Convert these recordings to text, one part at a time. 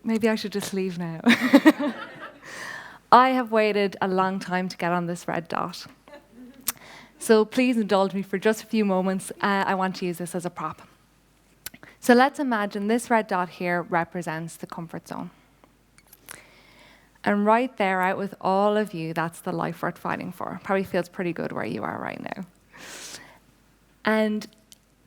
maybe I should just leave now. I have waited a long time to get on this red dot. So please indulge me for just a few moments. I want to use this as a prop. So let's imagine this red dot here represents the comfort zone. And right there, out with all of you, that's the life worth fighting for. Probably feels pretty good where you are right now. And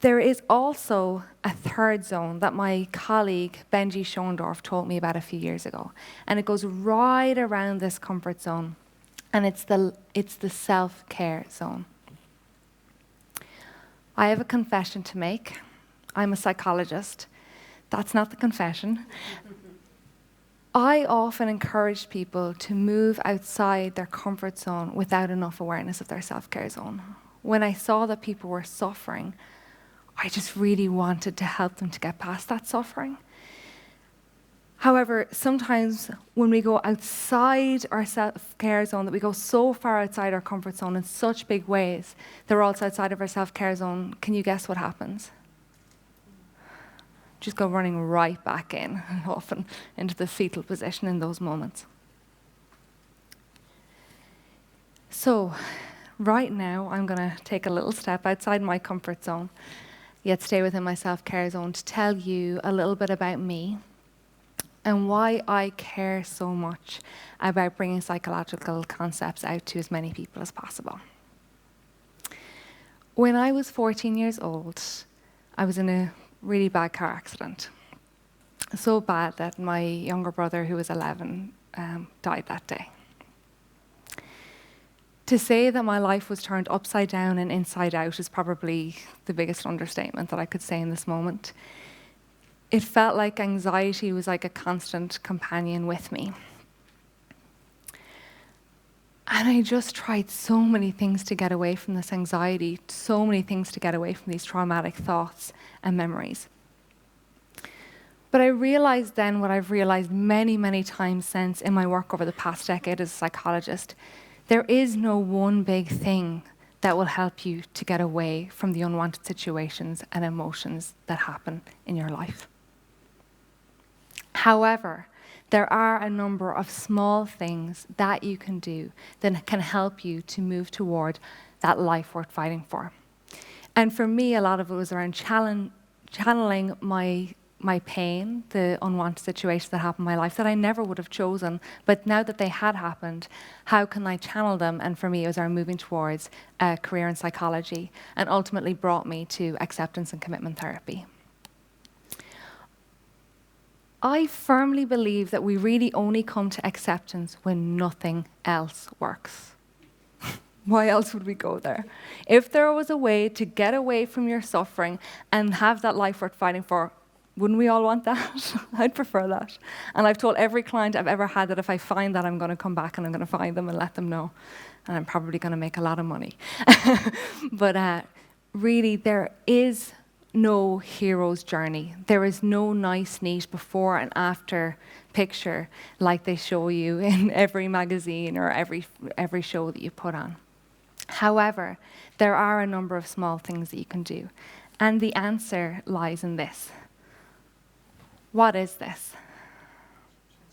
there is also a third zone that my colleague, Benji Schoendorf, told me about a few years ago. And it goes right around this comfort zone. And it's the self-care zone. I have a confession to make. I'm a psychologist. That's not the confession. I often encourage people to move outside their comfort zone without enough awareness of their self-care zone. When I saw that people were suffering, I just really wanted to help them to get past that suffering. However, sometimes when we go outside our self-care zone, that we go so far outside our comfort zone in such big ways that we're also outside of our self-care zone, can you guess what happens? Just go running right back in, often into the fetal position in those moments. So, right now, I'm going to take a little step outside my comfort zone, yet stay within my self-care zone to tell you a little bit about me and why I care so much about bringing psychological concepts out to as many people as possible. When I was 14 years old, I was in a really bad car accident. So bad that my younger brother, who was 11, died that day. To say that my life was turned upside down and inside out is probably the biggest understatement that I could say in this moment. It felt like anxiety was like a constant companion with me. And I just tried so many things to get away from this anxiety, so many things to get away from these traumatic thoughts and memories. But I realized then what I've realized many, many times since in my work over the past decade as a psychologist. There is no one big thing that will help you to get away from the unwanted situations and emotions that happen in your life. However, there are a number of small things that you can do that can help you to move toward that life worth fighting for. And for me, a lot of it was around channeling my pain, the unwanted situations that happened in my life that I never would have chosen, but now that they had happened, how can I channel them? And for me, it was around moving towards a career in psychology, and ultimately brought me to acceptance and commitment therapy. I firmly believe that we really only come to acceptance when nothing else works. Why else would we go there? If there was a way to get away from your suffering and have that life worth fighting for, wouldn't we all want that? I'd prefer that. And I've told every client I've ever had that if I find that, I'm going to come back and I'm going to find them and let them know. And I'm probably going to make a lot of money. But really, there is no hero's journey. There is no nice, neat before and after picture like they show you in every magazine or every show that you put on. However, there are a number of small things that you can do. And the answer lies in this. What is this?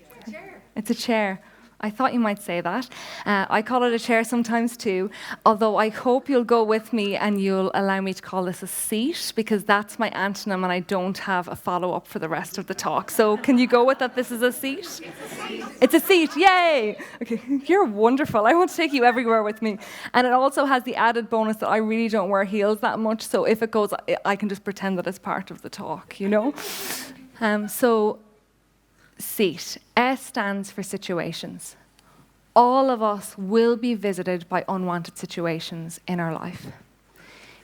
It's a chair. It's a chair. I thought you might say that. I call it a chair sometimes too, although I hope you'll go with me and you'll allow me to call this a seat, because that's my antonym and I don't have a follow-up for the rest of the talk. So can you go with that this is a seat? It's a seat. It's a seat, yay! Okay, you're wonderful. I want to take you everywhere with me. And it also has the added bonus that I really don't wear heels that much, so if it goes, I can just pretend that it's part of the talk, you know? So, seat. S stands for situations. All of us will be visited by unwanted situations in our life.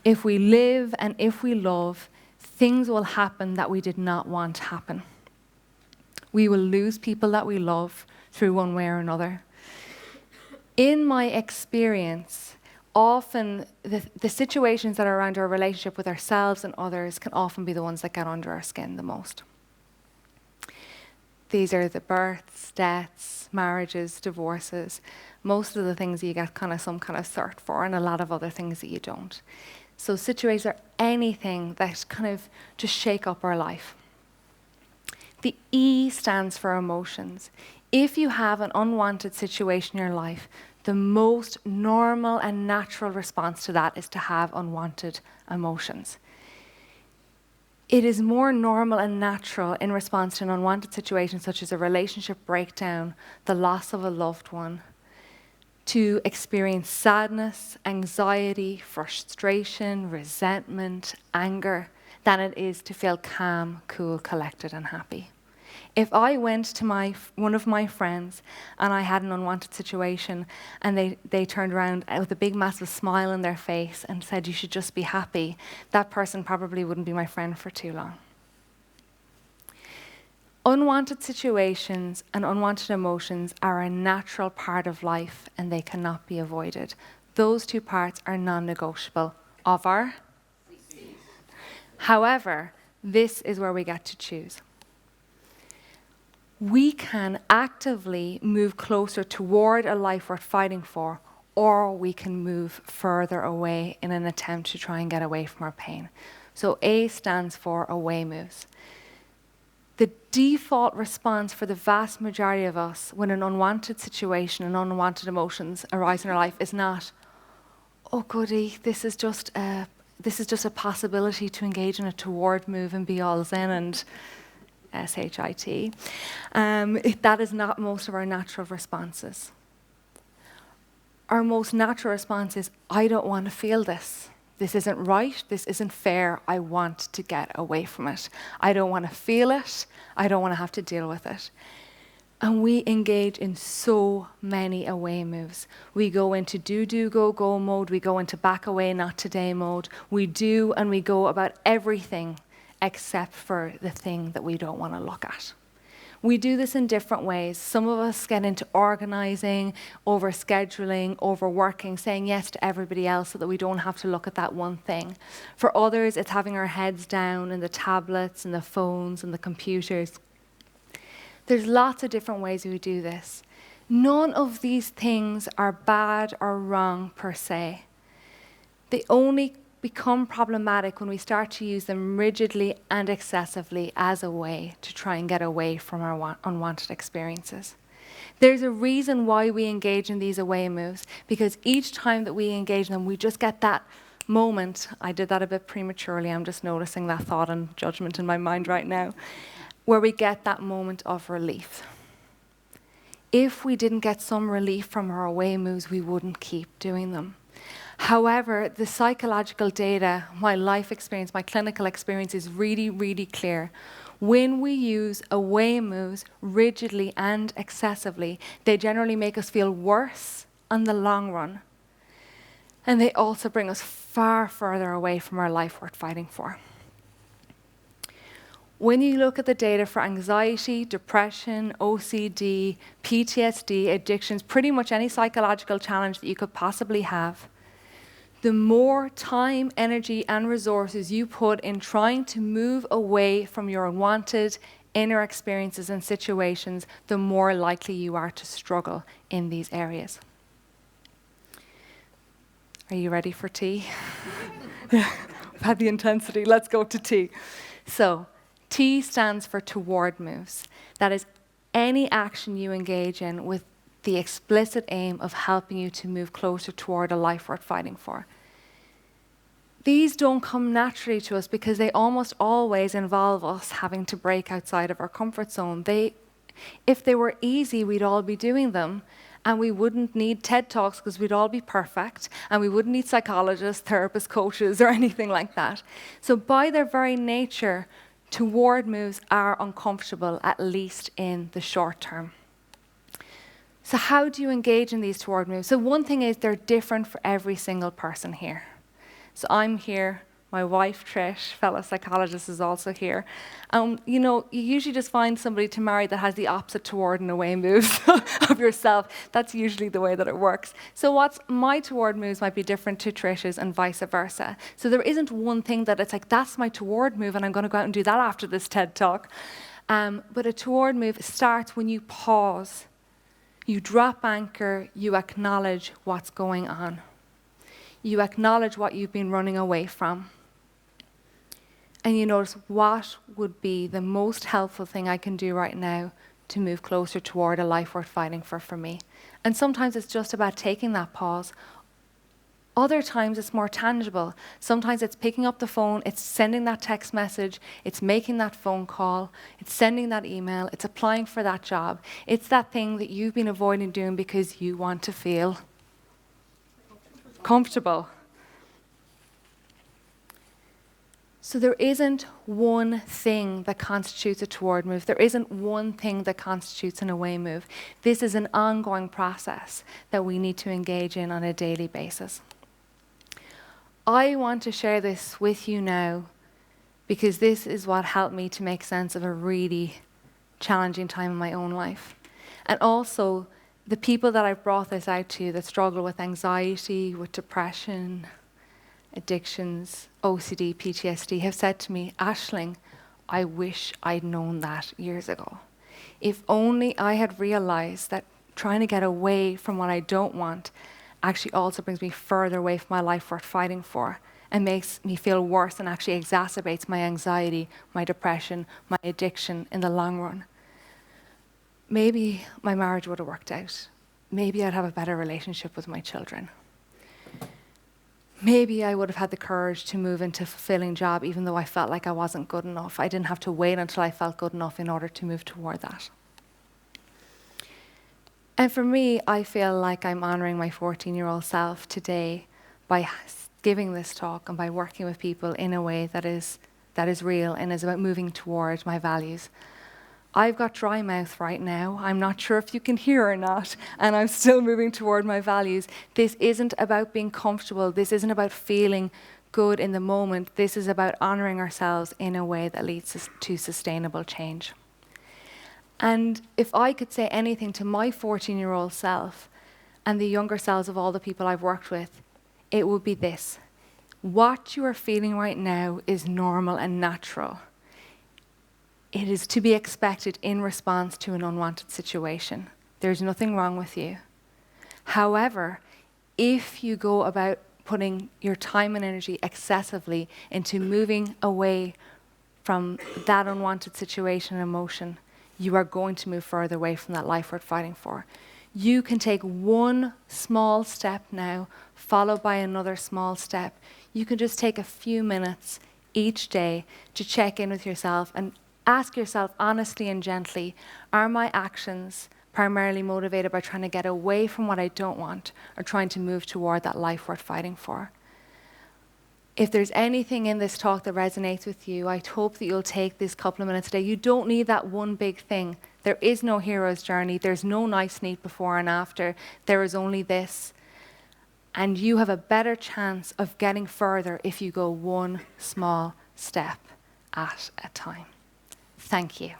If we live and if we love, things will happen that we did not want to happen. We will lose people that we love through one way or another. In my experience, often the situations that are around our relationship with ourselves and others can often be the ones that get under our skin the most. These are the births, deaths, marriages, divorces, most of the things you get kind of some kind of cert for, and a lot of other things that you don't. So situations are anything that kind of just shake up our life. The E stands for emotions. If you have an unwanted situation in your life, the most normal and natural response to that is to have unwanted emotions. It is more normal and natural in response to an unwanted situation, such as a relationship breakdown, the loss of a loved one, to experience sadness, anxiety, frustration, resentment, anger, than it is to feel calm, cool, collected, and happy. If I went to one of my friends and I had an unwanted situation and they turned around with a big massive smile on their face and said, "You should just be happy," that person probably wouldn't be my friend for too long. Unwanted situations and unwanted emotions are a natural part of life and they cannot be avoided. Those two parts are non-negotiable of our. However, this is where we get to choose. We can actively move closer toward a life worth fighting for, or we can move further away in an attempt to try and get away from our pain. So A stands for away moves. The default response for the vast majority of us when an unwanted situation and unwanted emotions arise in our life is not, "Oh goody, this is just a possibility to engage in a toward move and be all zen and SHIT. That is not most of our natural responses. Our most natural response is, "I don't want to feel this. This isn't right. This isn't fair. I want to get away from it. I don't want to feel it. I don't want to have to deal with it." And we engage in so many away moves. We go into do, go mode. We go into back away, not today mode. We do and we go about everything except for the thing that we don't want to look at. We do this in different ways. Some of us get into organizing, overscheduling, overworking, saying yes to everybody else so that we don't have to look at that one thing. For others, it's having our heads down in the tablets and the phones and the computers. There's lots of different ways we do this. None of these things are bad or wrong per se. They only become problematic when we start to use them rigidly and excessively as a way to try and get away from our unwanted experiences. There's a reason why we engage in these away moves, because each time that we engage in them, we just get that moment. I did that a bit prematurely. I'm just noticing that thought and judgment in my mind right now, where we get that moment of relief. If we didn't get some relief from our away moves, we wouldn't keep doing them. However, the psychological data, my life experience, my clinical experience is really, really clear. When we use away moves rigidly and excessively, they generally make us feel worse on the long run. And they also bring us far further away from our life worth fighting for. When you look at the data for anxiety, depression, OCD, PTSD, addictions, pretty much any psychological challenge that you could possibly have, the more time, energy, and resources you put in trying to move away from your unwanted inner experiences and situations, the more likely you are to struggle in these areas. Are you ready for tea? We've had the intensity. Let's go to tea. So, T stands for toward moves. That is any action you engage in with the explicit aim of helping you to move closer toward a life worth fighting for. These don't come naturally to us because they almost always involve us having to break outside of our comfort zone. If they were easy, we'd all be doing them, and we wouldn't need TED Talks because we'd all be perfect, and we wouldn't need psychologists, therapists, coaches, or anything like that. So by their very nature, toward moves are uncomfortable, at least in the short term. So how do you engage in these toward moves? So one thing is they're different for every single person here. So I'm here, my wife Trish, fellow psychologist, is also here. You usually just find somebody to marry that has the opposite toward and away moves of yourself. That's usually the way that it works. So what's my toward moves might be different to Trish's and vice versa. So there isn't one thing that it's like, that's my toward move and I'm going to go out and do that after this TED Talk. But a toward move starts when you pause. You drop anchor, you acknowledge what's going on. You acknowledge what you've been running away from. And you notice, what would be the most helpful thing I can do right now to move closer toward a life worth fighting for me? And sometimes it's just about taking that pause. Other times it's more tangible. Sometimes it's picking up the phone, it's sending that text message, it's making that phone call, it's sending that email, it's applying for that job. It's that thing that you've been avoiding doing because you want to feel comfortable. So there isn't one thing that constitutes a toward move. There isn't one thing that constitutes an away move. This is an ongoing process that we need to engage in on a daily basis. I want to share this with you now because this is what helped me to make sense of a really challenging time in my own life. And also, the people that I've brought this out to that struggle with anxiety, with depression, addictions, OCD, PTSD, have said to me, Aisling, I wish I'd known that years ago. If only I had realized that trying to get away from what I don't want actually also brings me further away from my life worth fighting for and makes me feel worse and actually exacerbates my anxiety, my depression, my addiction in the long run. Maybe my marriage would have worked out. Maybe I'd have a better relationship with my children. Maybe I would have had the courage to move into a fulfilling job even though I felt like I wasn't good enough. I didn't have to wait until I felt good enough in order to move toward that. And for me, I feel like I'm honoring my 14-year-old self today by giving this talk and by working with people in a way that is real and is about moving towards my values. I've got dry mouth right now. I'm not sure if you can hear or not, and I'm still moving toward my values. This isn't about being comfortable. This isn't about feeling good in the moment. This is about honoring ourselves in a way that leads to sustainable change. And if I could say anything to my 14-year-old self and the younger selves of all the people I've worked with, it would be this. What you are feeling right now is normal and natural. It is to be expected in response to an unwanted situation. There's nothing wrong with you. However, if you go about putting your time and energy excessively into moving away from that unwanted situation and emotion, you are going to move further away from that life worth fighting for. You can take one small step now, followed by another small step. You can just take a few minutes each day to check in with yourself and ask yourself honestly and gently, are my actions primarily motivated by trying to get away from what I don't want or trying to move toward that life worth fighting for? If there's anything in this talk that resonates with you, I hope that you'll take this couple of minutes today. You don't need that one big thing. There is no hero's journey. There's no nice, neat before and after. There is only this. And you have a better chance of getting further if you go one small step at a time. Thank you.